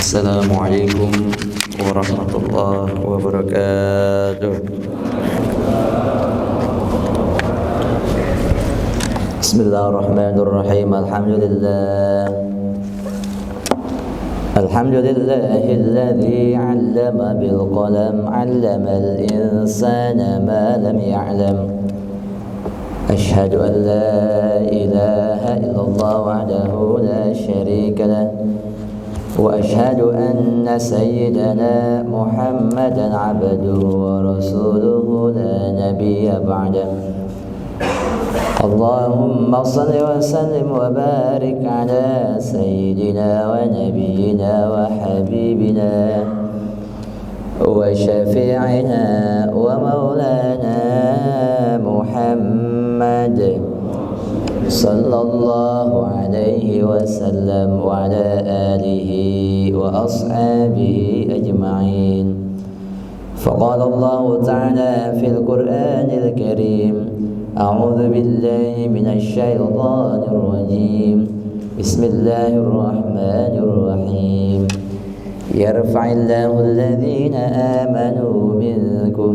Assalamualaikum warahmatullahi wabarakatuh. Bismillahirrahmanirrahim. Alhamdulillahilladzi 'allama bil qalam 'allamal insana ma lam ya'lam. Asyhadu an la ilaha illallah wahdahu la syarika lah. وأشهد أن سيدنا محمدا عبده ورسوله لا نبي بعده اللهم صل وسلم وبارك على سيدنا ونبينا وحبيبنا وشفيعنا ومولانا محمد صلى الله عليه وسلم وعلى آله وأصحابه أجمعين. فقال الله تعالى في القرآن الكريم: أعوذ بالله من الشيطان الرجيم. بسم الله الرحمن الرحيم. يرفع الله الذين آمنوا منكم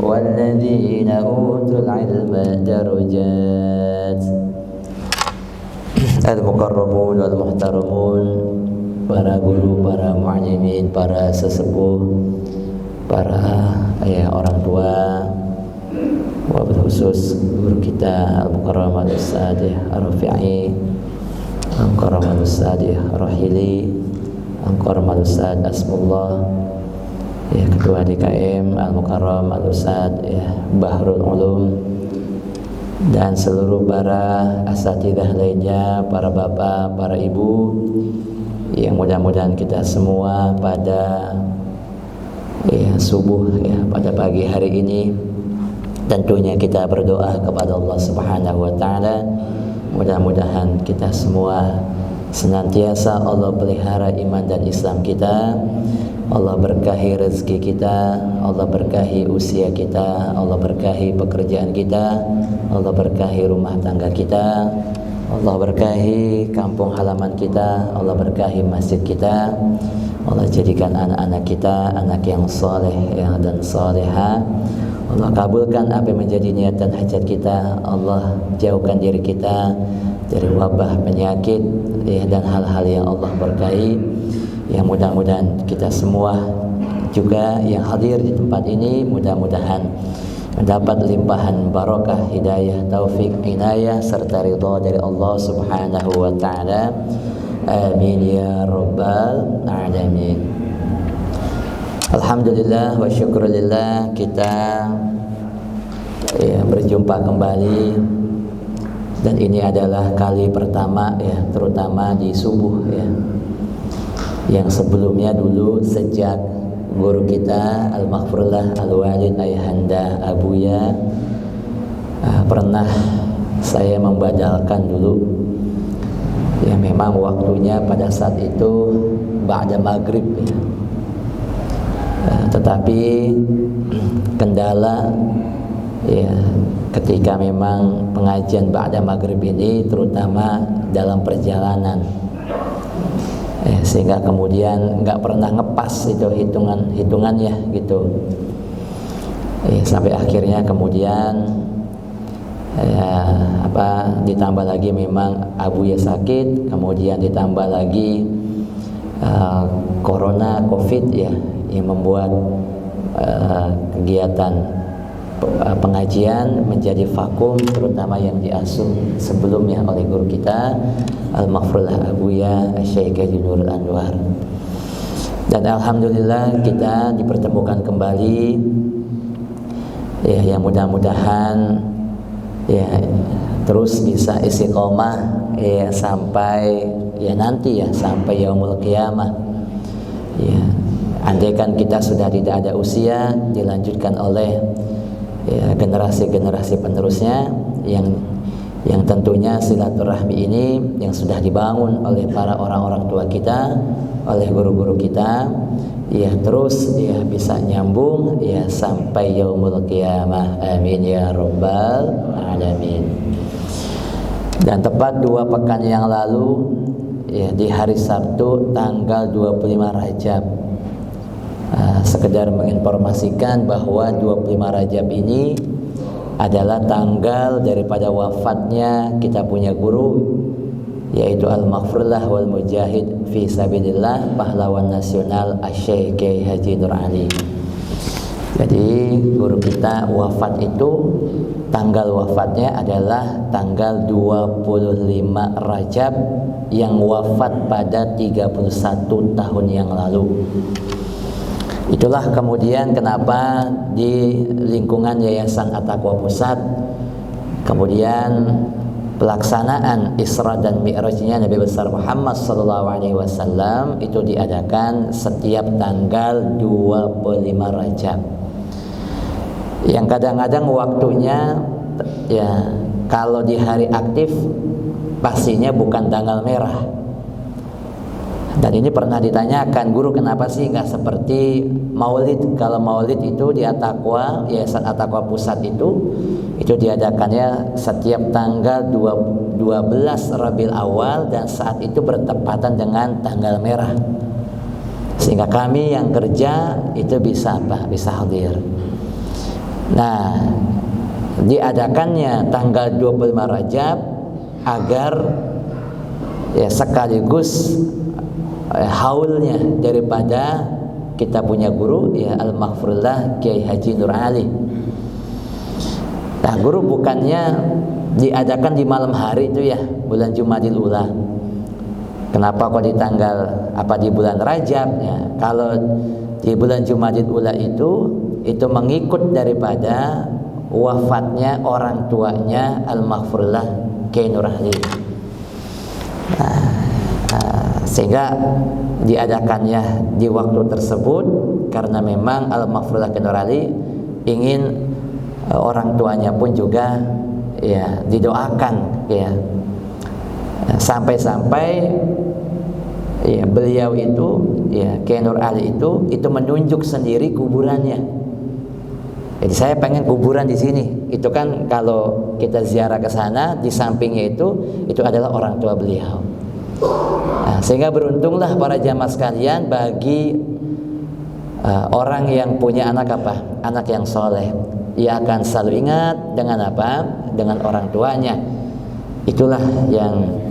والذين أوتوا العلم درجات. Al-mukarramun wal muhtaramun, para guru, para muallimin, para sesepuh, para orang tua, wabil khusus guru kita Al-Mukarram Al-Ustadz Ar-Rafi'i, Al-Mukarram Al-Ustadz Ar-Rahili, Al-Mukarram Al-Ustadz Asmullah, Ketua DKM Al-Mukarram Al-Ustadz Bahrul Ulum, dan seluruh para asatidzah lainnya, para bapak, para ibu, yang mudah-mudahan kita semua pada subuh pada pagi hari ini tentunya kita berdoa kepada Allah Subhanahu wa taala, mudah-mudahan kita semua senantiasa Allah pelihara iman dan Islam kita, Allah berkahi rezeki kita, Allah berkahi usia kita, Allah berkahi pekerjaan kita, Allah berkahi rumah tangga kita, Allah berkahi kampung halaman kita, Allah berkahi masjid kita, Allah jadikan anak-anak kita anak yang soleh dan soleha, Allah kabulkan apa yang menjadi niatan hajat kita, Allah jauhkan diri kita dari wabah penyakit dan hal-hal yang Allah berkahi. Yang mudah-mudahan kita semua juga yang hadir di tempat ini mudah-mudahan mendapat limpahan barakah, hidayah, taufik, inayah serta ridha dari Allah Subhanahu wa taala. Amin ya rabbal alamin. Alhamdulillah wa syukurillah, kita berjumpa kembali, dan ini adalah kali pertama terutama di subuh yang sebelumnya dulu sejak guru kita Al-Maghfurullah Al-Walid Ayahanda Abuya pernah saya membadalkan dulu memang waktunya pada saat itu ba'da maghrib tetapi kendala ketika memang pengajian ba'da maghrib ini terutama dalam perjalanan, sehingga kemudian nggak pernah ngepas itu hitungannya gitu, sampai akhirnya kemudian ditambah lagi memang Abuya sakit, kemudian ditambah lagi corona covid yang membuat kegiatan pengajian menjadi vakum, terutama yang diasuh sebelumnya oleh guru kita Al-Maghfurullah Abuya Syekh Haji Nurul Anwar. Dan alhamdulillah kita dipertemukan kembali yang mudah-mudahan terus bisa istiqomah sampai nanti sampai yaumul qiyamah. Andaikan kita sudah tidak ada usia, dilanjutkan oleh generasi-generasi penerusnya yang tentunya silaturahmi ini yang sudah dibangun oleh para orang-orang tua kita, oleh guru-guru kita, terus bisa nyambung sampai yaumul qiyamah. Amin ya rabbal alamin. Dan tepat 2 pekan yang lalu ya di hari Sabtu tanggal 25 Rajab. Sekedar menginformasikan bahwa 25 Rajab ini adalah tanggal daripada wafatnya kita punya guru, yaitu Al-Maghfurlah wal Mujahid fi Sabilillah, pahlawan nasional Asy-Syaikh Kiai Haji Nur Ali. Jadi guru kita wafat itu, tanggal wafatnya adalah tanggal 25 Rajab, yang wafat pada 31 tahun yang lalu. Itulah kemudian kenapa di lingkungan Yayasan At-Taqwa Pusat kemudian pelaksanaan Isra dan Mi'rajnya Nabi besar Muhammad SAW itu diadakan setiap tanggal 25 Rajab. Yang kadang-kadang waktunya ya kalau di hari aktif pastinya bukan tanggal merah. Dan ini pernah ditanyakan, guru kenapa sih nggak seperti Maulid? Kalau Maulid itu di At-Taqwa, Yayasan At-Taqwa Pusat itu diadakannya setiap tanggal 12 Rabiul Awal, dan saat itu bertepatan dengan tanggal merah, sehingga kami yang kerja itu bisa hadir. Nah, diadakannya tanggal 25 Rajab agar ya sekaligus haulnya daripada kita punya guru ya Al-Maghfurlah Kiai Haji Nur Ali. Nah, guru bukannya diadakan di malam hari itu ya, bulan Jumadil Ula. Kenapa kok di tanggal di bulan Rajab ya? Kalau di bulan Jumadil Ula itu mengikut daripada wafatnya orang tuanya Al-Maghfurlah Kiai Nur Ali. Sehingga diadakannya di waktu tersebut karena memang Al-Maghfurlah Kiai Nur Ali ingin orang tuanya pun juga ya didoakan ya, sampai-sampai ya beliau itu ya Kiai Nur Ali itu menunjuk sendiri kuburannya. Jadi saya pengen kuburan di sini. Itu kan kalau kita ziarah ke sana, di sampingnya itu adalah orang tua beliau. Nah, sehingga beruntunglah para jamaah sekalian bagi orang yang punya anak yang soleh. Ia akan selalu ingat dengan dengan orang tuanya. Itulah yang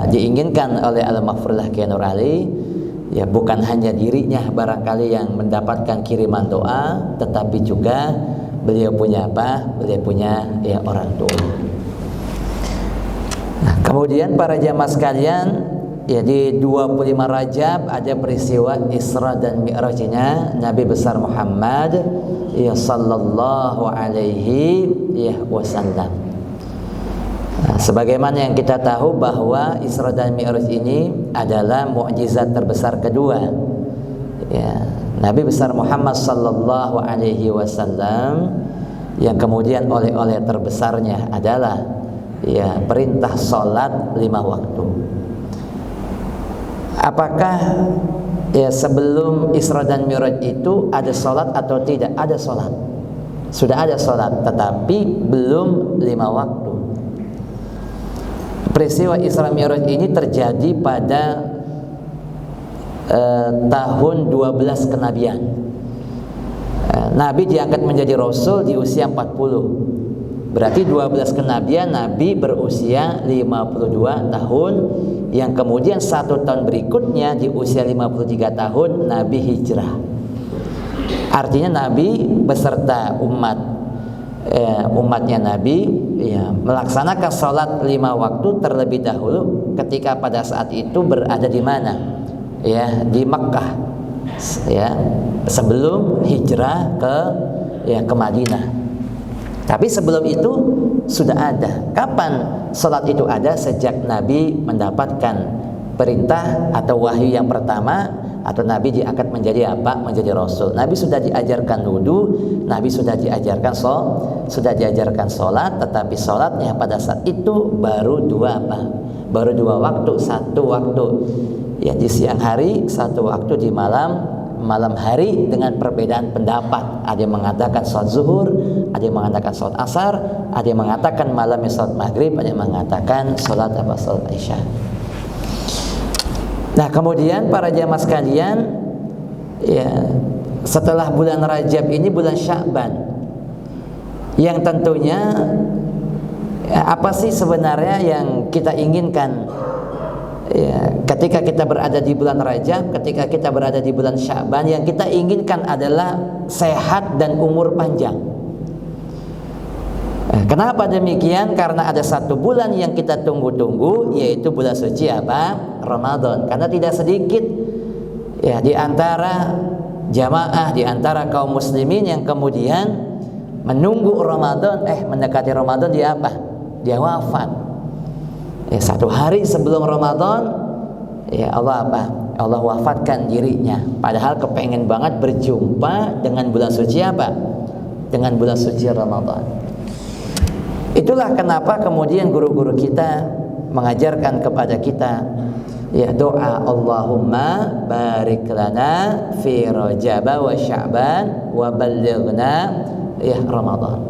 diinginkan oleh Al-Maghfurlah Kiai Nur Ali. Ya, bukan hanya dirinya barangkali yang mendapatkan kiriman doa, tetapi juga beliau punya beliau punya ya orang tua. Nah, kemudian para jamaah sekalian, ya di 25 Rajab ada peristiwa Isra dan Mi'rajnya Nabi besar Muhammad ya sallallahu alaihi wasallam. Nah, sebagaimana yang kita tahu bahwa Isra dan Mi'raj ini adalah mukjizat terbesar kedua. Ya, Nabi besar Muhammad sallallahu alaihi wasallam yang kemudian oleh terbesarnya adalah ya perintah salat 5 waktu. Apakah ya sebelum Isra dan Mi'raj itu ada salat atau tidak? Ada salat. Sudah ada salat, tetapi belum 5 waktu. Peristiwa Isra Mi'raj ini terjadi pada tahun 12 kenabian. Nabi diangkat menjadi Rasul di usia 40. Berarti 12 kenabian Nabi berusia 52 tahun. Yang kemudian 1 tahun berikutnya di usia 53 tahun Nabi hijrah. Artinya Nabi beserta umatnya Nabi ya, melaksanakan salat 5 waktu terlebih dahulu ketika pada saat itu berada di mana? Ya, di Mekkah. Ya, sebelum hijrah ke Madinah. Tapi sebelum itu sudah ada. Kapan salat itu ada? Sejak Nabi mendapatkan perintah atau wahyu yang pertama, atau Nabi diangkat menjadi menjadi Rasul. Nabi sudah diajarkan wudu, Nabi sudah diajarkan salat, tetapi salatnya pada saat itu baru 2 waktu. 1 waktu ya di siang hari, 1 waktu di malam hari dengan perbedaan pendapat. Ada yang mengatakan salat zuhur, ada yang mengatakan salat asar, ada yang mengatakan malamnya salat maghrib, ada yang mengatakan salat isya. Nah, kemudian para jamaah sekalian, ya, setelah bulan Rajab ini bulan Sya'ban, yang tentunya apa sih sebenarnya yang kita inginkan, ya, ketika kita berada di bulan Rajab, ketika kita berada di bulan Sya'ban, yang kita inginkan adalah sehat dan umur panjang. Kenapa demikian? Karena ada satu bulan yang kita tunggu-tunggu, yaitu bulan suci apa? Ramadan. Karena tidak sedikit ya di antara jamaah, di antara kaum muslimin yang kemudian menunggu Ramadan, mendekati Ramadan dia apa? Dia wafat. Ya, satu hari sebelum Ramadan, ya Allah apa? Allah wafatkan dirinya. Padahal kepengen banget berjumpa dengan bulan suci apa? Dengan bulan suci Ramadan. Itulah kenapa kemudian guru-guru kita mengajarkan kepada kita, ya, doa Allahumma barik lana fi Rajab wa Sya'ban wa ballighna ya Ramadan.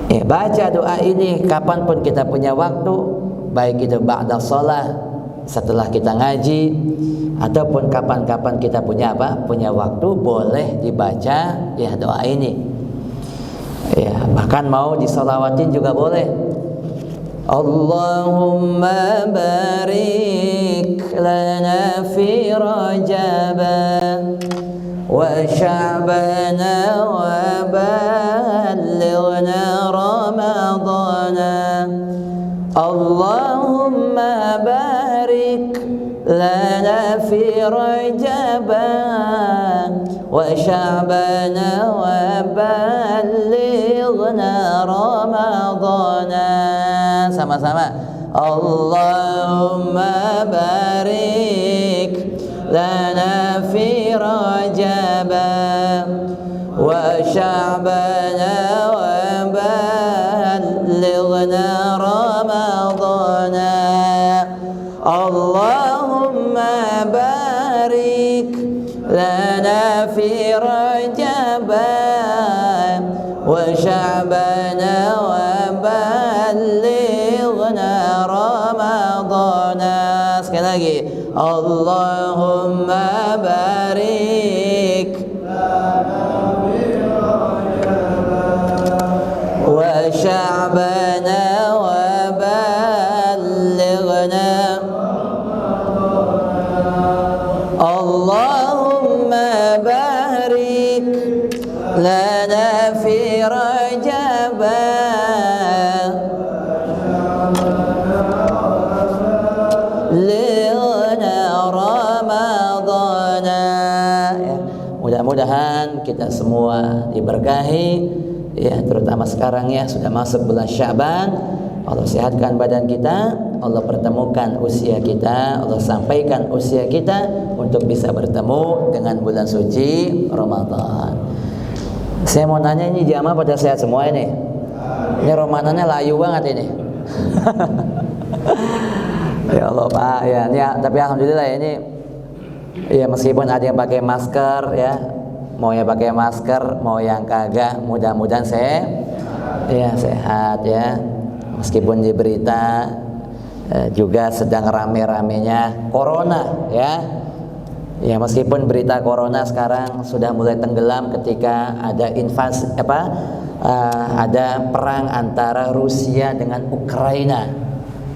Ya, baca doa ini kapanpun kita punya waktu, baik itu ba'da shalah, setelah kita ngaji, ataupun kapan-kapan kita punya apa? Punya waktu, boleh dibaca ya doa ini. Ya, bahkan mau disalawatin juga boleh. Allahumma barik lana fi Rajab wa Sya'ban wa ballighna Ramadan. Allahumma barik lana fi Rajab wa Sya'ban wa ballighna Ramadan. Sama-sama. Allahumma barik lana fi Rajab wa Sya'ban wa ballighna Ramadan. Allahumma barik lana fi Rajab wa Sya'ban wa ballighna Ramadan. Sekali lagi, Allahumma barik lana fi Rajab wa Sya'ban wa ballighna Allahumma barik lana fi Rajab lighna Ramadan. Ya, mudah-mudahan kita semua diberkahi, ya, terutama sekarang ya sudah masuk bulan Sya'ban. Allah sehatkan badan kita, Allah pertemukan usia kita, Allah sampaikan usia kita untuk bisa bertemu dengan bulan suci Ramadan. Saya mau nanya, ini jamaah pada sehat semua ini? Ini Ramadannya layu banget ini. Ya Allah Pak, ya, tapi alhamdulillah ya, ini ya meskipun ada yang pakai masker ya, mau yang pakai masker, mau yang kagak, mudah-mudahan saya ya sehat ya. Meskipun di berita juga sedang rame-ramenya corona ya. Ya, meskipun berita corona sekarang sudah mulai tenggelam ketika ada invasi ada perang antara Rusia dengan Ukraina.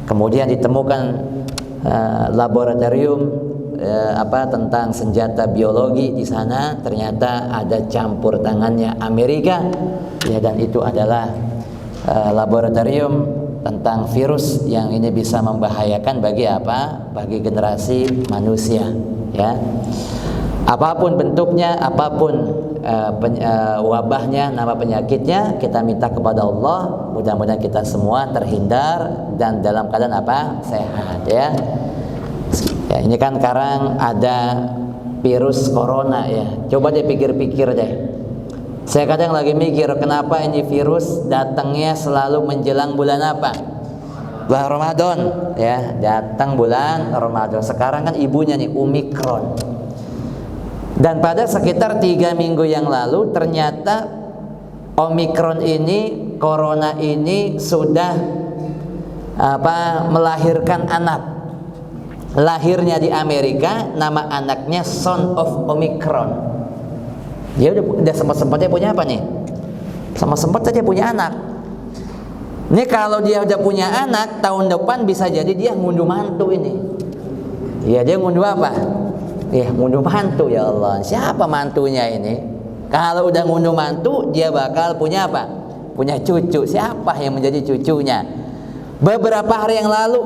Kemudian ditemukan laboratorium tentang senjata biologi di sana, ternyata ada campur tangannya Amerika. Ya, dan itu adalah laboratorium tentang virus yang ini bisa membahayakan bagi bagi generasi manusia ya. Apapun bentuknya, apapun wabahnya, nama penyakitnya, kita minta kepada Allah mudah-mudahan kita semua terhindar dan dalam keadaan sehat ya. Ya, ini kan sekarang ada virus corona ya. Coba deh pikir-pikir deh. Saya kadang lagi mikir, kenapa ini virus datangnya selalu menjelang bulan apa? Bulan Ramadan ya, datang bulan Ramadan. Sekarang kan ibunya nih Omikron. Dan pada sekitar 3 minggu yang lalu ternyata Omikron ini, corona ini sudah melahirkan anak. lahirnya di Amerika, nama anaknya Son of Omicron. Dia udah sempat-sempatnya punya apa nih? Sempat saja punya anak. Ini kalau dia udah punya anak, tahun depan bisa jadi dia ngunduh mantu ini. Ya, dia ngunduh apa? Ya, ngunduh mantu. Ya Allah, siapa mantunya ini? Kalau udah ngunduh mantu, dia bakal punya apa? Punya cucu. Siapa yang menjadi cucunya? Beberapa hari yang lalu,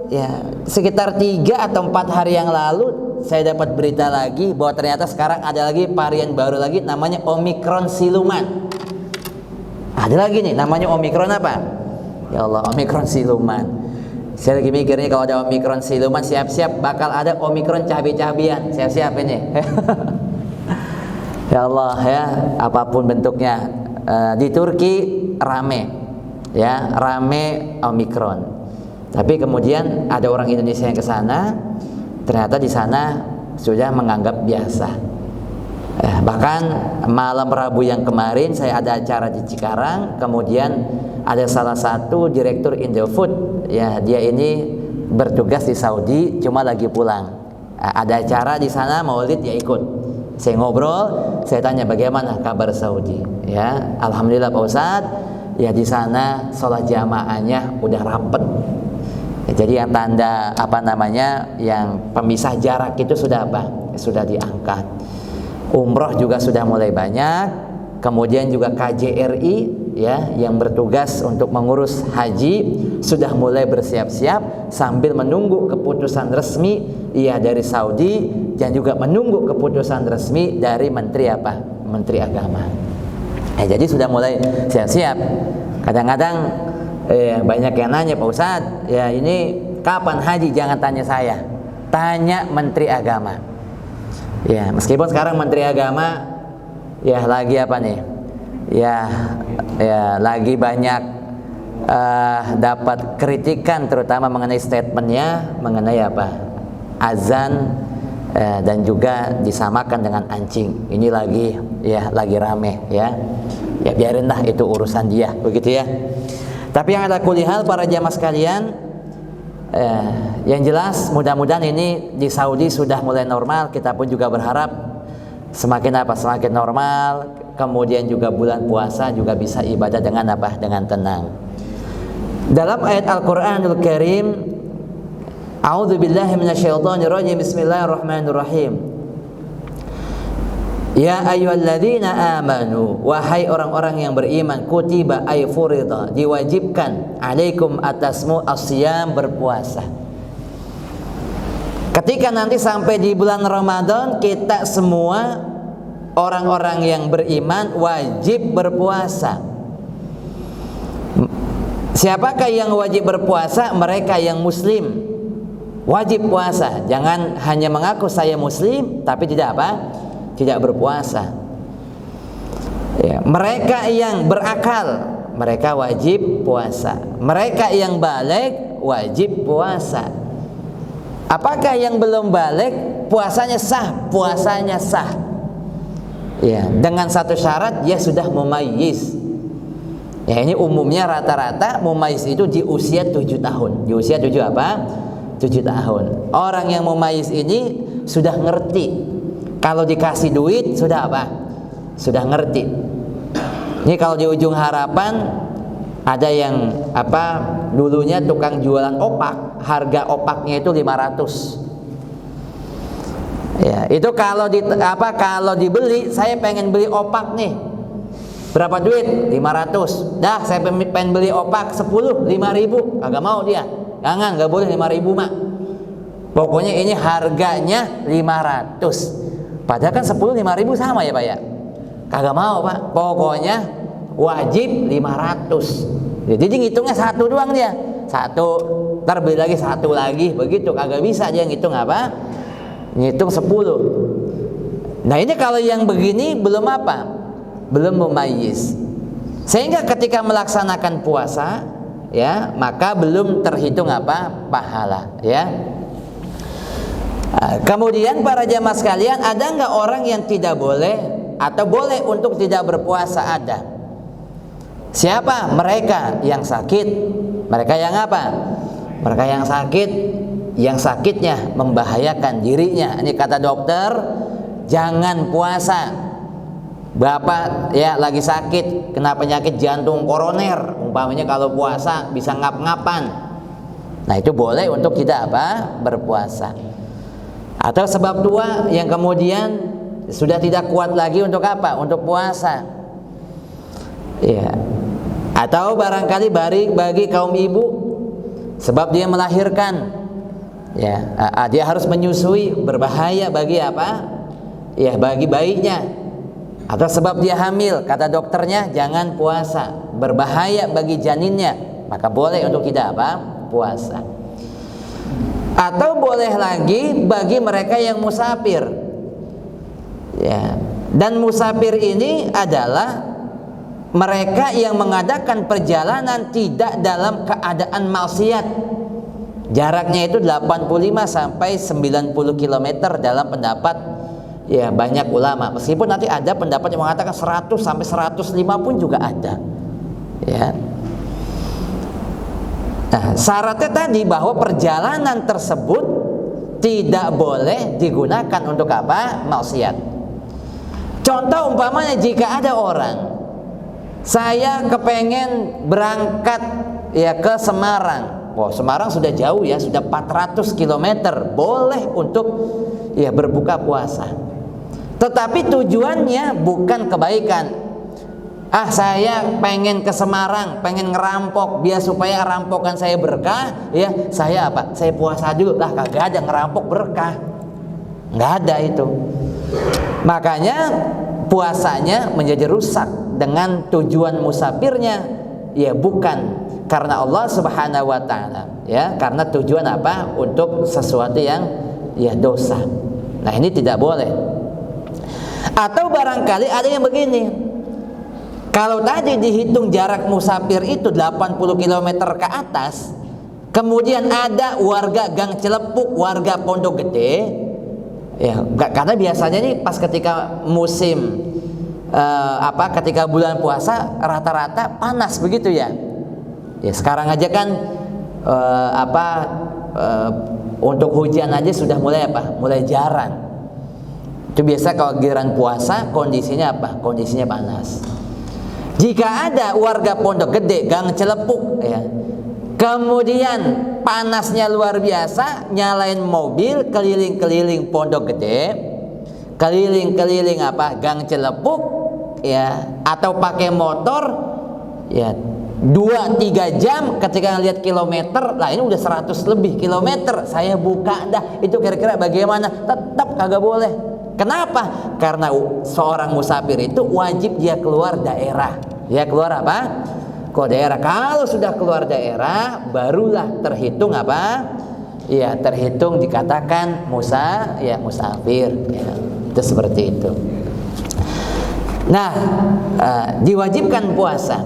ya sekitar 3 atau 4 hari yang lalu, saya dapat berita lagi bahwa ternyata sekarang ada lagi varian baru lagi, namanya Omicron siluman. Ada lagi nih, namanya Omicron apa? Ya Allah, Omicron siluman. Saya lagi mikirnya kalau ada Omicron siluman, siap-siap bakal ada Omicron cabai-cabian. Siap-siap ini. Ya Allah ya, apapun bentuknya. Di Turki rame, ya rame Omicron. Tapi kemudian ada orang Indonesia yang ke sana, ternyata di sana sudah menganggap biasa. Bahkan malam Rabu yang kemarin saya ada acara di Cikarang, kemudian ada salah satu direktur Indofood, ya dia ini bertugas di Saudi, cuma lagi pulang. Ada acara di sana Maulid, dia ikut. Saya ngobrol, saya tanya bagaimana kabar Saudi. Ya, alhamdulillah Pak Ustadz, ya di sana sholat jamaahnya udah rapet. Jadi yang tanda apa namanya, yang pemisah jarak itu sudah apa? Sudah diangkat. Umroh juga sudah mulai banyak. Kemudian juga KJRI ya yang bertugas untuk mengurus haji sudah mulai bersiap-siap sambil menunggu keputusan resmi ya dari Saudi dan juga menunggu keputusan resmi dari menteri apa? Menteri Agama. Jadi sudah mulai siap-siap. Kadang-kadang banyak yang nanya, Pak Ustadz, ya ini kapan haji? Jangan tanya saya, tanya Menteri Agama. Ya, meskipun sekarang Menteri Agama ya lagi apa nih? Ya lagi banyak dapat kritikan, terutama mengenai statementnya mengenai apa? Azan dan juga disamakan dengan anjing. Ini lagi rame ya. Ya biarinlah, itu urusan dia, begitu ya. Tapi yang ada kulihal para jamaah sekalian, yang jelas mudah-mudahan ini di Saudi sudah mulai normal. Kita pun juga berharap semakin normal. Kemudian juga bulan puasa juga bisa ibadah dengan apa? Dengan tenang. Dalam ayat Al-Qur'anul Karim, A'udzubillahi minasyaitonirrajim. Bismillahirrahmanirrahim. Ya ayyuhalladzina amanu, wahai orang-orang yang beriman, kutiba ay furida, diwajibkan, alaikum atasmu asyam, berpuasa. Ketika nanti sampai di bulan Ramadan, kita semua orang-orang yang beriman wajib berpuasa. Siapakah yang wajib berpuasa? Mereka yang muslim wajib puasa. Jangan hanya mengaku saya muslim tapi tidak apa? Tidak berpuasa. Ya, mereka yang berakal, mereka wajib puasa. Mereka yang baligh wajib puasa. Apakah yang belum baligh puasanya sah? Puasanya sah. Ya, dengan satu syarat, dia sudah mumayyiz. Ya, ini umumnya rata-rata mumayyiz itu di usia 7 tahun. Di usia 7 apa? 7 tahun. Orang yang mumayyiz ini sudah ngerti. Kalau dikasih duit sudah apa? Sudah ngerti. Ini kalau di ujung harapan ada yang apa? Dulunya tukang jualan opak, harga opaknya itu 500. Ya, itu kalau dibeli, saya pengen beli opak nih. Berapa duit? 500. Dah, saya pengen beli opak 10, 5.000. Kagak mau dia. Jangan, enggak boleh 5.000 mak. Pokoknya ini harganya 500. Padahal kan 10 5.000 sama ya Pak ya. Kagak mau Pak. Pokoknya wajib 500. Jadi ngitungnya satu doang dia. Satu, ntar beli lagi satu lagi, begitu. Kagak bisa dia ngitung apa? Ngitung 10. Nah ini kalau yang begini belum apa? Belum mumayyiz. Sehingga ketika melaksanakan puasa, ya maka belum terhitung apa? Pahala, ya. Kemudian para jamaah sekalian, ada nggak orang yang tidak boleh atau boleh untuk tidak berpuasa? Ada. Siapa? Mereka yang sakit. Mereka yang apa? Mereka yang sakit, yang sakitnya membahayakan dirinya. Ini kata dokter, jangan puasa. Bapak ya lagi sakit, kena penyakit jantung koroner, umpamanya kalau puasa bisa ngap-ngapan. Nah itu boleh untuk kita berpuasa. Atau sebab tua yang kemudian sudah tidak kuat lagi untuk untuk puasa. Ya. Atau barangkali bagi kaum ibu, sebab dia melahirkan, ya dia harus menyusui, berbahaya bagi ya bagi bayinya. Atau sebab dia hamil, kata dokternya jangan puasa, berbahaya bagi janinnya, maka boleh untuk kita puasa. Atau boleh lagi bagi mereka yang musafir, ya. Dan musafir ini adalah mereka yang mengadakan perjalanan tidak dalam keadaan maksiat. Jaraknya itu 85 sampai 90 km dalam pendapat ya banyak ulama. Meskipun nanti ada pendapat yang mengatakan 100 sampai 105 pun juga ada. Ya. Nah, syaratnya tadi bahwa perjalanan tersebut tidak boleh digunakan untuk maksiat. Contoh umpamanya jika ada orang, saya kepengen berangkat ya ke Semarang. Wow, Semarang sudah jauh ya, sudah 400 km. Boleh untuk ya berbuka puasa. Tetapi tujuannya bukan kebaikan. Saya pengen ke Semarang, pengen ngerampok, biar supaya rampokan saya berkah, ya saya saya puasa dulu. Lah kagak ada ngerampok berkah, nggak ada itu. Makanya puasanya menjadi rusak dengan tujuan musafirnya, ya bukan karena Allah Subhanahu wa taala, ya karena tujuan untuk sesuatu yang ya dosa. Nah ini tidak boleh. Atau barangkali ada yang begini, kalau tadi dihitung jarak musafir itu 80 km ke atas, kemudian ada warga Gang Cilepuk, warga Pondok Gede, ya karena biasanya nih pas ketika musim ketika bulan puasa rata-rata panas begitu ya. Ya sekarang aja kan untuk hujan aja sudah mulai jarang. Itu biasa kalau giliran puasa kondisinya kondisinya panas. Jika ada warga Pondok Gede, Gang Cilepuk, ya, kemudian panasnya luar biasa, nyalain mobil keliling-keliling Pondok Gede, keliling-keliling Gang Cilepuk, ya, atau pakai motor, ya, 2-3 jam ketika lihat kilometer, lah ini udah 100 lebih kilometer, saya buka dah, itu kira-kira bagaimana? Tetap kagak boleh. Kenapa? Karena seorang musafir itu wajib dia keluar daerah. Dia keluar Keluar daerah. Kalau sudah keluar daerah, barulah terhitung Ya, terhitung dikatakan musafir. Ya, itu seperti itu. Nah, diwajibkan puasa.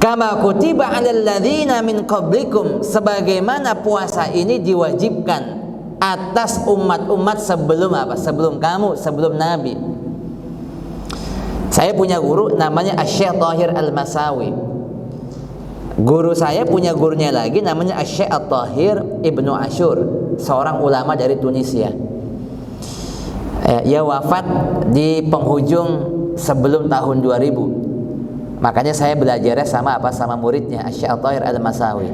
Kama kutiba 'alal ladzina min qablikum, sebagaimana puasa ini diwajibkan atas umat-umat sebelum kamu, sebelum Nabi. Saya punya guru namanya Asy-Syaikh Thahir Al-Masawi. Guru saya punya gurunya lagi namanya Asy-Syaikh Thahir Ibnu Asyur, seorang ulama dari Tunisia. Ia wafat di penghujung sebelum tahun 2000. Makanya saya belajarnya sama muridnya Asy-Syaikh Thahir Al-Masawi.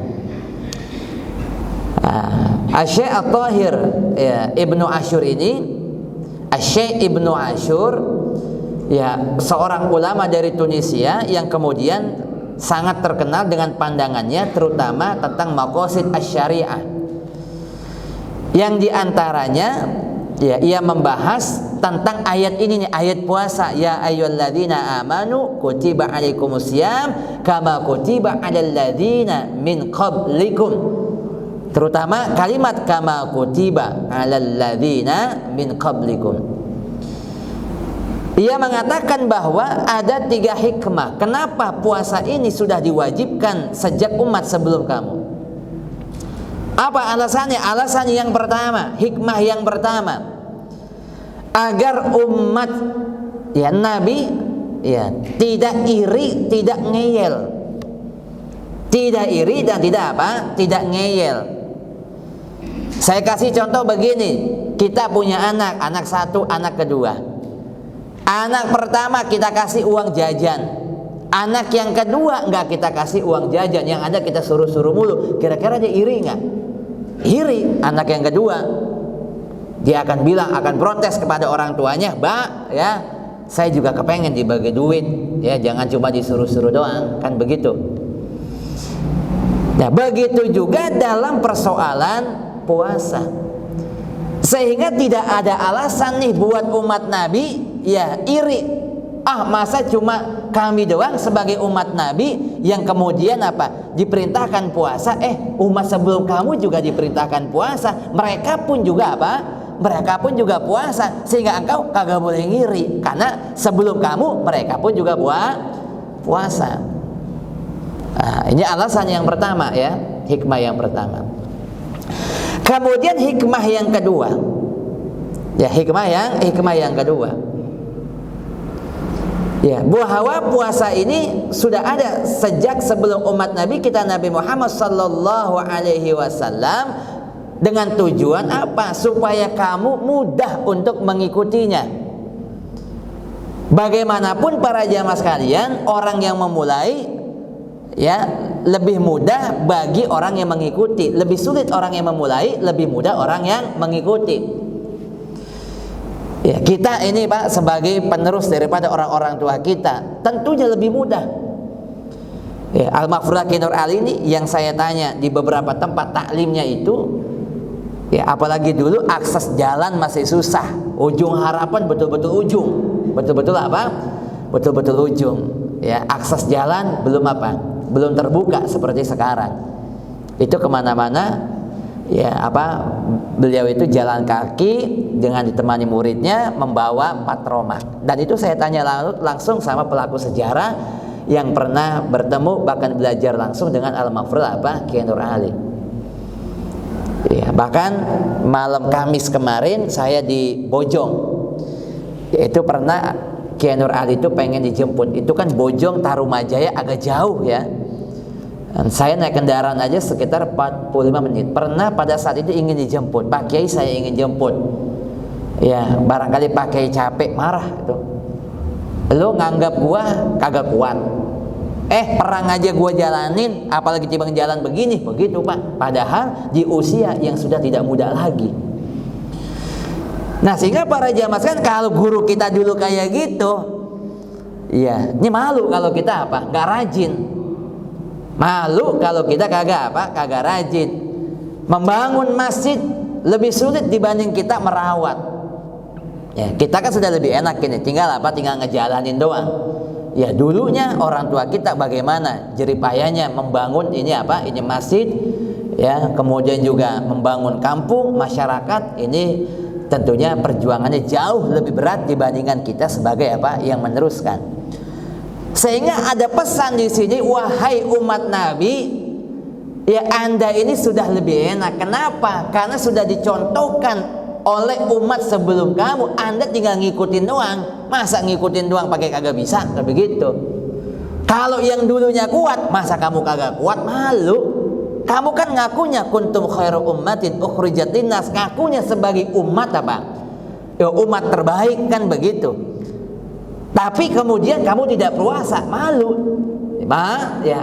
Asy-Syaikh Thahir Ibnu Asyur ini, Asy-Syaikh Ibnu Asyur, ya seorang ulama dari Tunisia yang kemudian sangat terkenal dengan pandangannya terutama tentang maqasid asy-syariah. Yang diantaranya ya ia membahas tentang ayat ini nih, ayat puasa, ya ayyuhalladzina amanu kutiba alaikumusiyam kama kutiba alal ladzina min qablikum. Terutama kalimat kama kutiba alal ladzina min qablikum. Ia mengatakan bahwa ada 3 hikmah kenapa puasa ini sudah diwajibkan sejak umat sebelum kamu. Apa alasannya? Alasannya yang pertama, hikmah yang pertama, agar umat Nabi tidak iri, tidak ngeyel. Tidak iri dan tidak ngeyel. Saya kasih contoh begini, kita punya anak satu, anak kedua. Anak pertama kita kasih uang jajan, anak yang kedua nggak kita kasih uang jajan, yang ada kita suruh-suruh mulu. Kira-kira dia iri nggak? Iri. Anak yang kedua, dia akan bilang, akan protes kepada orang tuanya, "Mbak, ya, saya juga kepengen dibagi duit, ya, jangan cuma disuruh-suruh doang," kan begitu. Nah, begitu juga dalam persoalan puasa. Sehingga tidak ada alasan nih buat umat Nabi ya iri. Masa cuma kami doang sebagai umat Nabi yang kemudian apa? Diperintahkan puasa, umat sebelum kamu juga diperintahkan puasa. Mereka pun juga apa? Mereka pun juga puasa, sehingga engkau kagak boleh ngiri karena sebelum kamu mereka pun juga puasa. Nah, ini alasan yang pertama ya, hikmah yang pertama. Kemudian hikmah yang kedua, ya hikmah yang kedua, ya bahwa puasa ini sudah ada sejak sebelum umat Nabi kita, Nabi Muhammad Sallallahu Alaihi Wasallam, dengan tujuan apa? Supaya kamu mudah untuk mengikutinya. Bagaimanapun para jamaah sekalian, orang yang memulai ya lebih mudah bagi orang yang mengikuti, lebih sulit orang yang memulai, lebih mudah orang yang mengikuti. Ya, kita ini Pak sebagai penerus daripada orang-orang tua kita, tentunya lebih mudah. Ya, Al-Maghfurah Kiai Nur Ali ini yang saya tanya di beberapa tempat taklimnya itu, ya apalagi dulu akses jalan masih susah, ujung harapan betul-betul ujung, betul-betul apa? Betul-betul ujung. Ya, akses jalan belum terbuka seperti sekarang. Itu kemana-mana ya beliau itu jalan kaki dengan ditemani muridnya membawa patroma. Dan itu saya tanya langsung sama pelaku sejarah yang pernah bertemu bahkan belajar langsung dengan Al-Maghfurah Kiai Nur Ali. Ya, bahkan malam Kamis kemarin saya di Bojong, itu pernah Kiai Nur Ali itu pengen dijemput. Itu kan Bojong Tarumajaya agak jauh ya. Dan saya naik kendaraan aja sekitar 45 menit. Pernah pada saat itu ingin dijemput, "Pak Kiai, saya ingin jemput." Ya, barangkali Pak Kiai capek, marah itu. "Lo nganggap gua kagak kuat. Perang aja gua jalanin, apalagi timbang jalan begini." Begitu Pak. Padahal di usia yang sudah tidak muda lagi. Nah, sehingga para jamaah kan kalau guru kita dulu kayak gitu, ya, ini malu kalau kita nggak rajin. Malu kalau kita kagak rajin. Membangun masjid lebih sulit dibanding kita merawat. Ya, kita kan sudah lebih enak ini, tinggal ngejalanin doang. Ya, dulunya orang tua kita bagaimana jeripayanya membangun ini masjid, ya, kemudian juga membangun kampung, masyarakat, ini tentunya perjuangannya jauh lebih berat dibandingkan kita sebagai yang meneruskan. Sehingga ada pesan di sini, wahai umat Nabi, ya Anda ini sudah lebih enak. Kenapa? Karena sudah dicontohkan oleh umat sebelum kamu. Anda tinggal ngikutin doang. Masa ngikutin doang pakai kagak bisa? Kayak begitu. Kalau yang dulunya kuat, masa kamu kagak kuat? Malu. Kamu kan ngakunya kuntum khairu ummatin ukhrijat linnas, ngakunya sebagai umat ya, umat terbaik kan begitu. Tapi kemudian kamu tidak puasa, malu.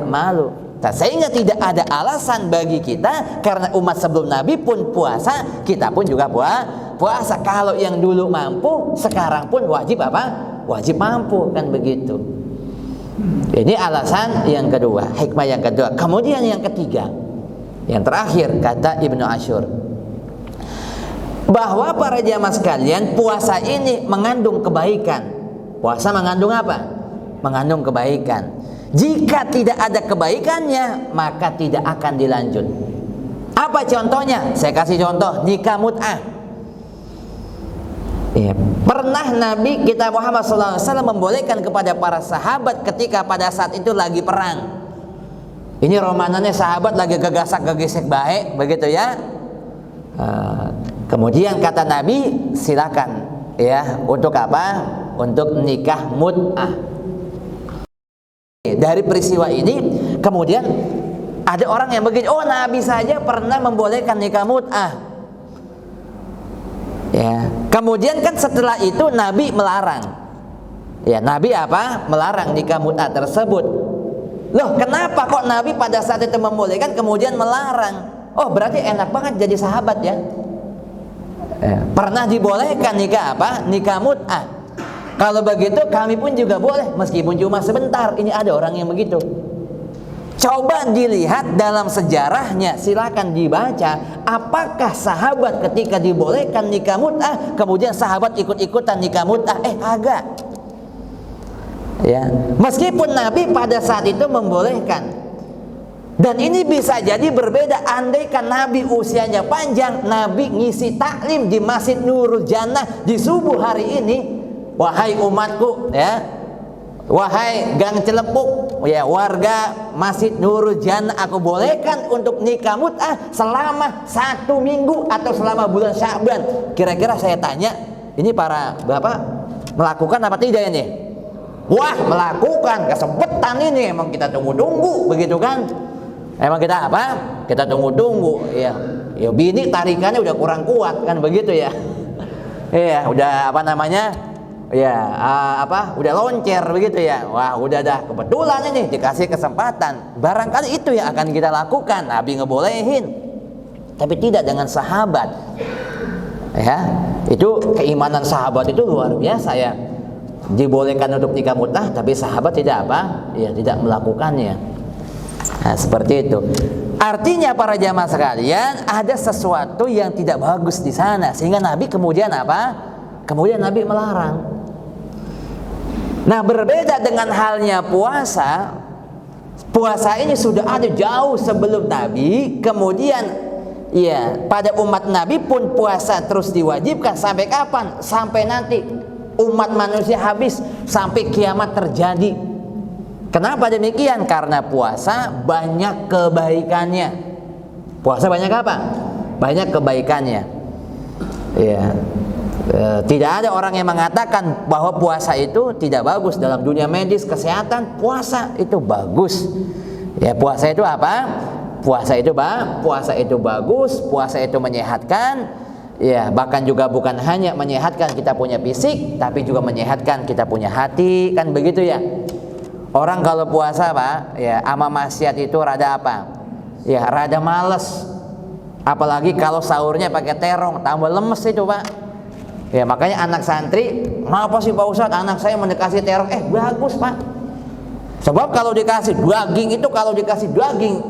Malu. Sehingga tidak ada alasan bagi kita, karena umat sebelum Nabi pun puasa, kita pun juga puasa. Kalau yang dulu mampu, sekarang pun wajib wajib mampu kan begitu. Ini alasan yang kedua, hikmah yang kedua. Kemudian yang ketiga, yang terakhir, kata Ibnu Ashur, bahwa para jamaah sekalian, puasa ini mengandung kebaikan. Puasa mengandung apa? Mengandung kebaikan. Jika tidak ada kebaikannya, maka tidak akan dilanjut. Apa contohnya? Saya kasih contoh, nikah mut'ah. Ya, pernah Nabi kita Muhammad SAW membolehkan kepada para sahabat ketika pada saat itu lagi perang. Ini romanannya sahabat lagi gegasak-gegesek baik, begitu ya. Kemudian kata Nabi, silakan ya, untuk apa? Untuk nikah mut'ah. Dari peristiwa ini kemudian ada orang yang begitu, Nabi saja pernah membolehkan nikah mut'ah. Ya. Kemudian kan setelah itu Nabi melarang. Ya, Nabi apa? Melarang nikah mut'ah tersebut. Loh, kenapa kok Nabi pada saat itu membolehkan kemudian melarang? Oh, berarti enak banget jadi sahabat ya. Pernah dibolehkan nikah apa? Nikah mut'ah. Kalau begitu kami pun juga boleh meskipun cuma sebentar. Ini ada orang yang begitu. Coba dilihat dalam sejarahnya, silakan dibaca. Apakah sahabat ketika dibolehkan nikah mut'ah kemudian sahabat ikut-ikutan nikah mut'ah? Kagak. Ya, meskipun Nabi pada saat itu membolehkan. Dan ini bisa jadi berbeda andaikan Nabi usianya panjang, Nabi ngisi taklim di Masjid Nurul Jannah di subuh hari ini. Wahai umatku, ya, wahai Gang Cilepuk, ya, warga Masjid Nurul Jannah, aku bolehkan untuk nikah mut'ah selama 1 minggu atau selama bulan Sya'ban. Kira-kira saya tanya, ini para bapak melakukan apa tidak ini? Wah, melakukan, kesempetan ini, emang kita tunggu-tunggu, begitu kan? Emang kita apa? Kita tunggu-tunggu, ya. Ya bini tarikannya udah kurang kuat kan begitu ya. Iya, udah apa namanya? Ya, udah loncer begitu ya. Wah, udah dah kebetulan ini dikasih kesempatan. Barangkali itu yang akan kita lakukan. Nabi ngebolehin. Tapi tidak dengan sahabat. Ya, itu keimanan sahabat itu luar biasa ya. Dibolehkan untuk nikah mut'ah tapi sahabat tidak apa? Ya, tidak melakukannya. Nah, seperti itu. Artinya para jamaah sekalian, ada sesuatu yang tidak bagus di sana sehingga Nabi kemudian apa? Kemudian Nabi melarang. Nah, berbeda dengan halnya puasa. Puasa ini sudah ada jauh sebelum Nabi. Kemudian ya, pada umat Nabi pun puasa terus diwajibkan sampai kapan? Sampai nanti umat manusia habis, sampai kiamat terjadi. Kenapa demikian? Karena puasa banyak kebaikannya. Puasa banyak apa? Banyak kebaikannya. Ya. Tidak ada orang yang mengatakan bahwa puasa itu tidak bagus. Dalam dunia medis, kesehatan, puasa itu bagus. Ya, puasa itu apa? Puasa itu bagus, puasa itu menyehatkan. Ya, bahkan juga bukan hanya menyehatkan kita punya fisik, tapi juga menyehatkan kita punya hati, kan begitu ya. Orang kalau puasa Pak, ya ama maksiat itu rada apa? Ya rada males. Apalagi kalau sahurnya pakai terong, tambah lemes itu Pak. Ya makanya anak santri, kenapa sih Pak Ustadz anak saya mendekati terong? Bagus Pak. Sebab kalau dikasih daging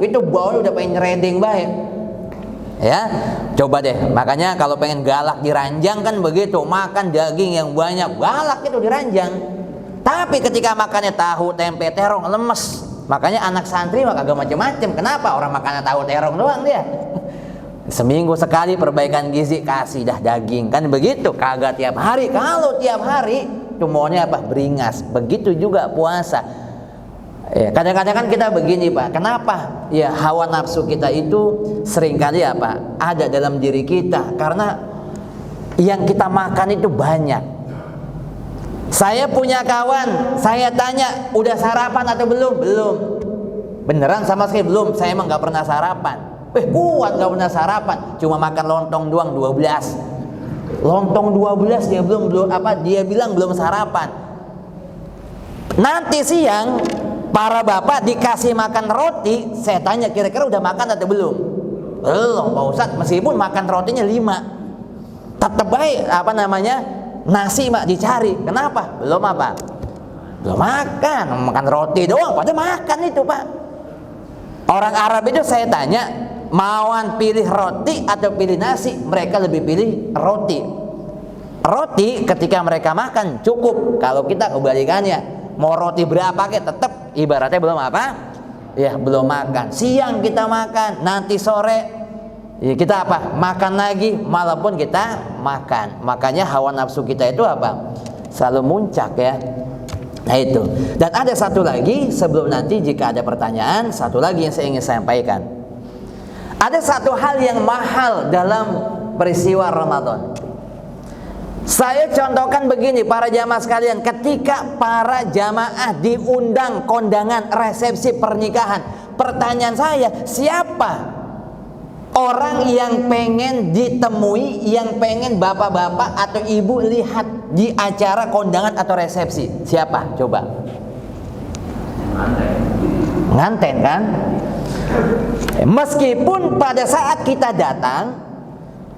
itu baunya udah pengen nyereding baik. Ya, coba deh. Makanya kalau pengen galak diranjang kan begitu, makan daging yang banyak, galak itu diranjang. Tapi ketika makannya tahu, tempe, terong, lemes. Makanya anak santri mah kagak macem-macem. Kenapa? Orang makannya tahu, terong doang dia. Seminggu sekali perbaikan gizi, kasih dah daging. Kan begitu, kagak tiap hari. Kalau tiap hari, itu maunya apa? Beringas. Begitu juga puasa. Ya, kadang-kadang kan kita begini Pak. Kenapa? Ya hawa nafsu kita itu seringkali apa? Ada dalam diri kita. Karena yang kita makan itu banyak. Saya punya kawan, saya tanya, udah sarapan atau belum? Belum. Beneran sama sekali belum. Saya emang gak pernah sarapan. Kuat gak pernah sarapan. Cuma makan lontong doang 12. Lontong 12 dia bilang belum sarapan. Nanti siang para bapak dikasih makan roti, saya tanya kira-kira udah makan atau belum? Belum Pak Ustadz, meskipun makan rotinya 5. Tetap baik nasi mak dicari. Kenapa? Belum apa? Belum makan roti doang. Padahal makan itu Pak. Orang Arab itu saya tanya, mauan pilih roti atau pilih nasi? Mereka lebih pilih roti. Roti ketika mereka makan cukup. Kalau kita kebalikannya, mau roti berapa tetap ibaratnya belum apa? Ya belum makan. Siang kita makan, nanti sore ya kita apa? Makan lagi, malam pun kita makan. Makanya hawa nafsu kita itu apa? Selalu muncak ya. Nah itu. Dan ada satu lagi sebelum nanti jika ada pertanyaan, satu lagi yang saya ingin sampaikan. Ada satu hal yang mahal dalam peristiwa Ramadan. Saya contohkan begini para jamaah sekalian, ketika para jamaah diundang kondangan resepsi pernikahan, pertanyaan saya, siapa Orang yang pengen ditemui, yang pengen bapak-bapak atau ibu lihat di acara kondangan atau resepsi, siapa? Coba. Nganten kan? Meskipun pada saat kita datang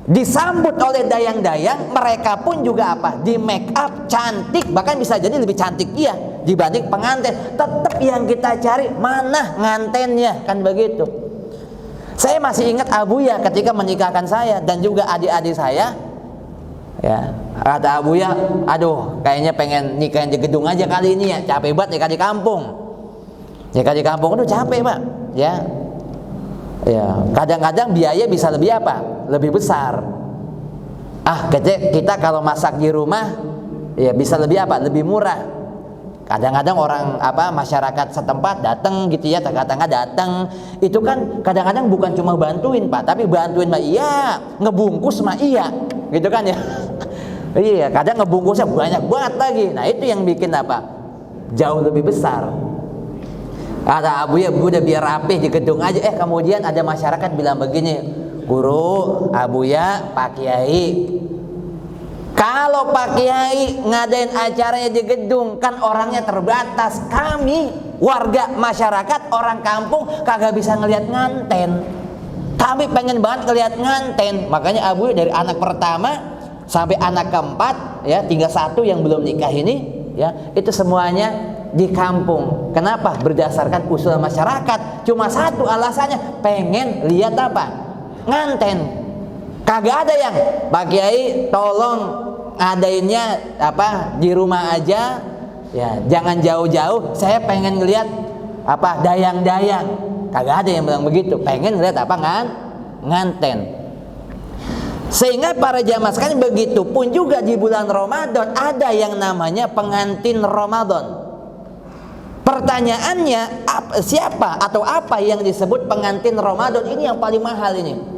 disambut oleh dayang-dayang, mereka pun juga apa? Di make up cantik, bahkan bisa jadi lebih cantik dibanding pengantin. Tetap yang kita cari mana ngantennya, kan begitu. Saya masih ingat Abuya ketika menikahkan saya dan juga adik-adik saya. Ya, kata Abuya, aduh, kayaknya pengen nikahin di gedung aja kali ini ya, capek banget nikah di kampung. Nikah di kampung itu capek, Pak. Ya. Ya, kadang-kadang biaya bisa lebih apa? Lebih besar. Kita kalau masak di rumah ya bisa lebih apa? Lebih murah. Kadang-kadang orang masyarakat setempat datang gitu ya, tengah-tengah datang, itu kan kadang-kadang bukan cuma bantuin, Pak, tapi bantuin mah iya, ngebungkus mah iya, gitu kan ya. Iya, kadang ngebungkusnya banyak banget lagi. Nah, itu yang bikin apa? Jauh lebih besar. Kata Abuya, udah biar rapih di gedung aja. Kemudian ada masyarakat bilang begini, Guru, Abuya, Pak Kiai, kalau Pak Kiai ngadain acaranya di gedung, kan orangnya terbatas. Kami warga masyarakat, orang kampung kagak bisa ngelihat nganten. Kami pengen banget ngelihat nganten. Makanya Abu dari anak pertama sampai anak keempat, ya, tinggal satu yang belum nikah ini, ya, itu semuanya di kampung. Kenapa? Berdasarkan usul masyarakat. Cuma satu alasannya, pengen lihat apa? Nganten. Kagak ada yang Pak Kiai tolong ngadainnya di rumah aja, ya, jangan jauh-jauh, saya pengen ngelihat dayang-dayang. Kagak ada yang bilang begitu, pengen ngelihat nganten. Sehingga para jamaah sekalian, begitu pun juga di bulan Ramadan ada yang namanya pengantin Ramadan. Pertanyaannya, siapa atau apa yang disebut pengantin Ramadan ini yang paling mahal ini?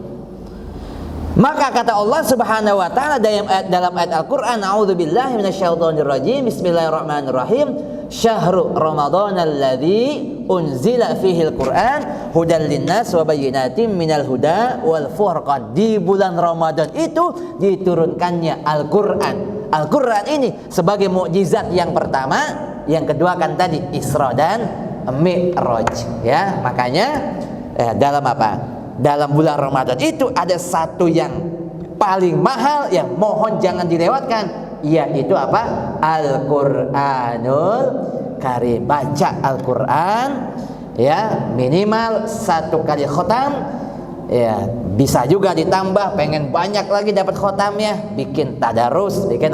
Maka kata Allah Subhanahu wa taala dalam ayat Al-Qur'an, a'udzubillahi minasyaitonirrajim, bismillahirrahmanirrahim, syahrul ramadhanal ladzi unzila fihil Qur'an hudan linnas wa bayyinatin minal huda wal furqan. Di bulan Ramadan itu diturunkannya Al-Qur'an. Al-Qur'an ini sebagai mukjizat yang pertama, yang kedua kan tadi Isra dan Mi'raj, ya. Makanya dalam bulan Ramadan itu ada satu yang paling mahal yang mohon jangan dilewatkan, yaitu Al-Qur'anul Karim. Baca Al-Qur'an, ya, minimal 1 kali khotam, ya, bisa juga ditambah, pengen banyak lagi dapat khotamnya, bikin tadarus, bikin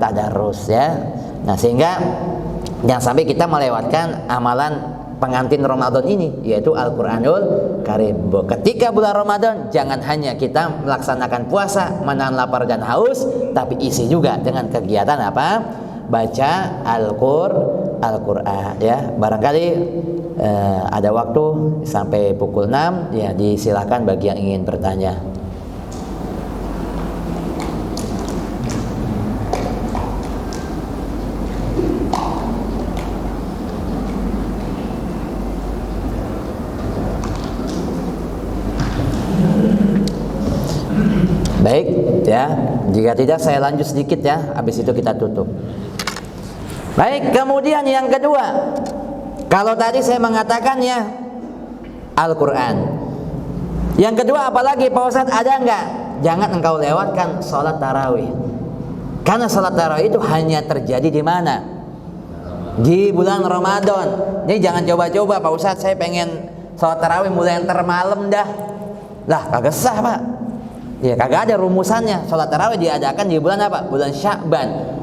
tadarus, ya. Nah, sehingga jangan sampai kita melewatkan amalan pengantin Ramadan ini, yaitu Al-Qur'anul Karim. Ketika bulan Ramadan, jangan hanya kita melaksanakan puasa, menahan lapar dan haus, tapi isi juga dengan kegiatan baca Al-Qur'an, ya. Barangkali ada waktu sampai pukul 6, ya, disilakan bagi yang ingin bertanya. Baik, ya. Jika tidak saya lanjut sedikit, ya. Habis itu kita tutup. Baik, kemudian yang kedua, kalau tadi saya mengatakannya Al-Qur'an. Yang kedua apalagi Pak Ustadz, ada enggak? Jangan engkau lewatkan sholat tarawih. Karena sholat tarawih itu hanya terjadi di mana? Di bulan Ramadan. Jadi jangan coba-coba, Pak Ustadz, saya pengen sholat tarawih mulai ntar malam dah. Lah, kagak sah, Pak. Ya, kagak ada rumusannya. Sholat tarawih diadakan di bulan apa? Bulan Sya'ban.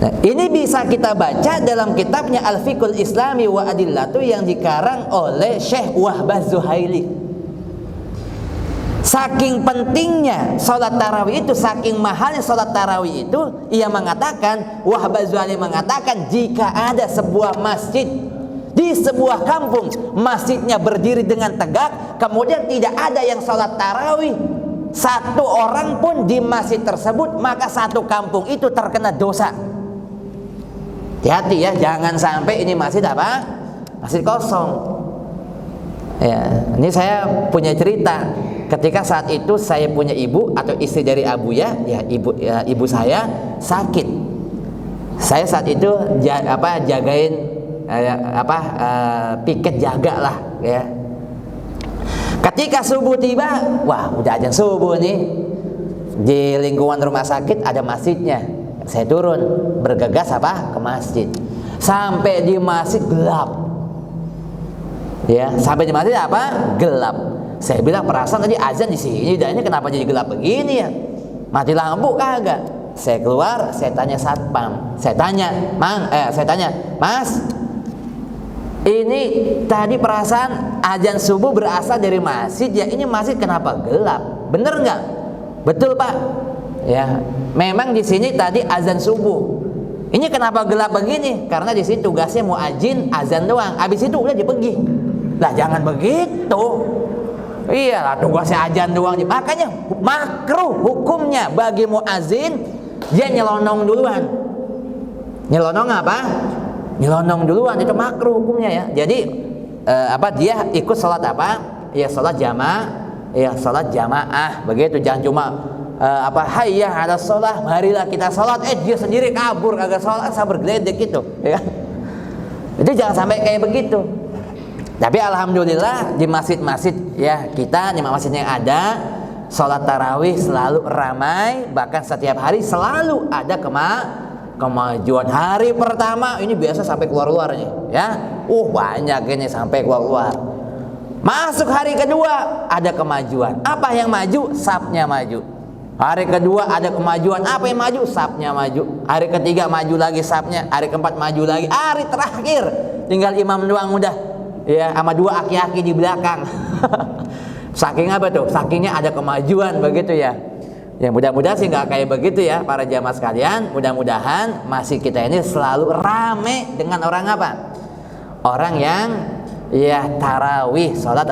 Nah, ini bisa kita baca dalam kitabnya Al-Fiqhul Islami wa Adillatu yang dikarang oleh Syekh Wahbah Zuhaili. Saking pentingnya sholat tarawih itu, saking mahalnya sholat tarawih itu, ia mengatakan, Wahbah Zuhaili mengatakan, jika ada sebuah masjid di sebuah kampung, masjidnya berdiri dengan tegak, kemudian tidak ada yang sholat tarawih, satu orang pun di masjid tersebut, maka satu kampung itu terkena dosa. Hati-hati, ya, jangan sampai ini masjid Masjid kosong. Ya, ini saya punya cerita. Ketika saat itu saya punya ibu atau istri dari Abuya, ya ibu saya sakit. Saya saat itu jagain piket jaga lah ya. Ketika subuh tiba, wah udah azan subuh nih. Di lingkungan rumah sakit ada masjidnya. Saya turun bergegas ke masjid. Sampai di masjid gelap. Ya, sampai di masjid gelap. Saya bilang perasaan tadi azan di sini, dan ini kenapa jadi gelap begini ya? Mati lampu kagak? Saya keluar, saya tanya satpam. Saya tanya, Mas, ini tadi perasaan azan subuh berasal dari masjid ya? Ini masjid kenapa gelap? Bener nggak? Betul Pak. Ya, memang di sini tadi azan subuh. Ini kenapa gelap begini? Karena di sini tugasnya muadzin azan doang. Habis itu udah dia pergi. Lah jangan begitu. Iyalah tugasnya azan doang. Makanya makruh hukumnya bagi muadzin dia nyelonong duluan. Nyelonong apa? Nyelonong duluan itu makruh hukumnya ya. Jadi dia ikut salat Ya salat jamaah, ya salat jamaah. Begitu, jangan cuma hayya 'alas shalah, marilah kita salat, dia sendiri kabur kagak salat, sabar geledek gitu ya. Jadi jangan sampai kayak begitu. Tapi alhamdulillah di masjid-masjid ya kita, di masjid yang ada, salat tarawih selalu ramai, bahkan setiap hari selalu ada kemajuan. Hari pertama ini biasa sampai keluar-luar nih ya. Banyak ini sampai keluar-luar. Masuk hari kedua ada kemajuan. Apa yang maju? Safnya maju. Hari kedua ada kemajuan. Apa yang maju? Safnya maju. Hari ketiga maju lagi safnya. Hari keempat maju lagi. Hari terakhir tinggal imam doang udah. Ya, sama dua aki-aki di belakang. Saking apa tuh? Sakingnya ada kemajuan begitu ya. Ya mudah-mudahan sih nggak kayak begitu ya para jamaah sekalian. Mudah-mudahan masjid kita ini selalu rame dengan orang apa? Orang yang ya tarawih, sholat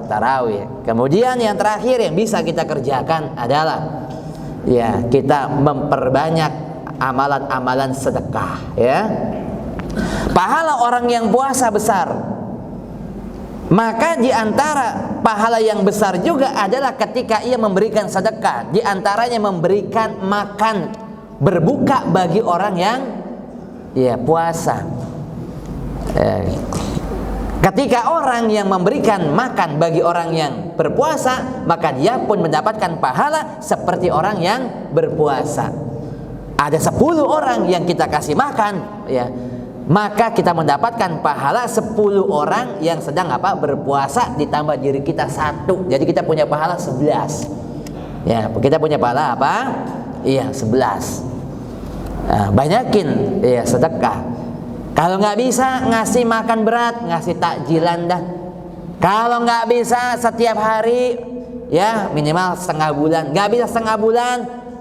tarawih. Kemudian yang terakhir yang bisa kita kerjakan adalah ya kita memperbanyak amalan-amalan sedekah ya. Pahala orang yang puasa besar. Maka di antara pahala yang besar juga adalah ketika ia memberikan sedekah. Di antaranya memberikan makan berbuka bagi orang yang ya puasa. Ketika orang yang memberikan makan bagi orang yang berpuasa, maka dia pun mendapatkan pahala seperti orang yang berpuasa. Ada 10 orang yang kita kasih makan ya, maka kita mendapatkan pahala 10 orang yang sedang berpuasa, ditambah diri kita 1. Jadi kita punya pahala 11. Ya, kita punya pahala 11. Banyakin ya sedekah. Kalau nggak bisa ngasih makan berat, ngasih takjilan dah. Kalau nggak bisa setiap hari, ya minimal setengah bulan. Nggak bisa setengah bulan,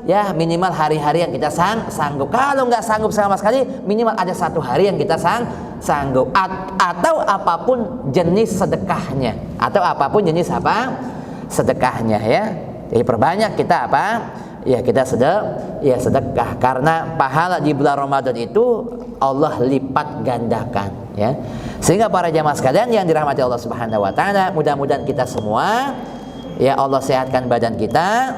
ya minimal hari-hari yang kita sanggup. Kalau nggak sanggup sama sekali, minimal ada 1 hari yang kita sanggup. Atau apapun jenis sedekahnya, atau apapun jenis sedekahnya ya. Jadi perbanyak kita ya kita sedekah, karena pahala di bulan Ramadan itu Allah lipat gandakan ya. Sehingga para jamaah sekalian yang dirahmati Allah Subhanahu wa taala, mudah-mudahan kita semua ya Allah sehatkan badan kita.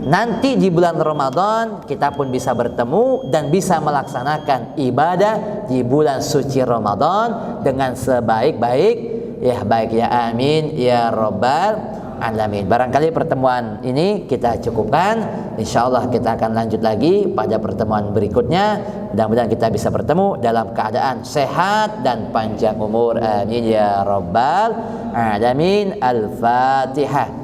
Nanti di bulan Ramadan kita pun bisa bertemu dan bisa melaksanakan ibadah di bulan suci Ramadan dengan sebaik-baik ya, baik ya, amin ya rabbal alamin. Barangkali pertemuan ini kita cukupkan. Insyaallah kita akan lanjut lagi pada pertemuan berikutnya. Mudah-mudahan kita bisa bertemu dalam keadaan sehat dan panjang umur. Amin ya rabbal alamin. Al-Fatihah.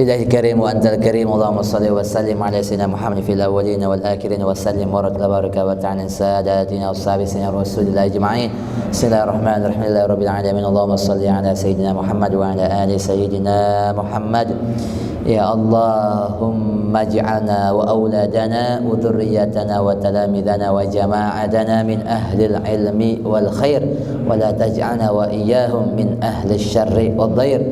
إلهي الكريم وأنت الكريم اللهم صل وسلم على سيدنا محمد في الأولين والآخرين وسلم وبارك وتعالى ساداتنا وصحابه سيدنا رسول الله أجمعين. بسم الله الرحمن الرحيم لله رب العالمين اللهم صل على سيدنا محمد وعلى آل سيدنا محمد. Ya Allahumma ij'alna wa auladana wa dhurriyyatana wa talamidana wa jama'atana min ahli al-ilmi wal khair wa la taj'alna wa iyyahum min ahli asy-syarri wad dhair.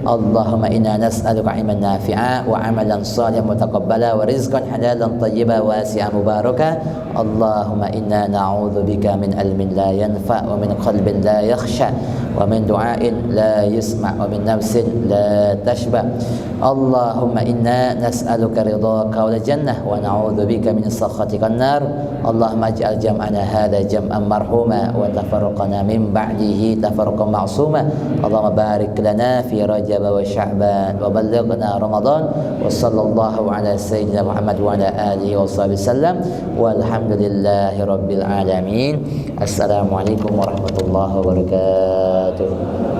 Allahumma inna nas'aluka ilman nafi'a wa amalan shalihan mutaqabbala wa rizqan halalan tayyiban wasi'an mubaraka. Allahumma inna na'udzubika min ilmin la yanfa' wa min qalbin la yakhsha wa min du'ain la yusma' wa min nafsin la tashba. Allahumma inna nas'aluka ridhaka wal jannah wa na'udzubika min sakhatika an-nar. Allahumma ij'al jam'ana hadha jam'an marhuma wa tafarraqana min ba'dihi tafarruqan ma'suma. Allahumma barik lana fi Rajab wa Sya'ban wa ballighna Ramadan wa sallallahu ala sayyidina Muhammad wa ala alihi wa sahbihi sallam walhamdulillahi rabbil alamin. Assalamualaikum warahmatullahi wabarakatuh.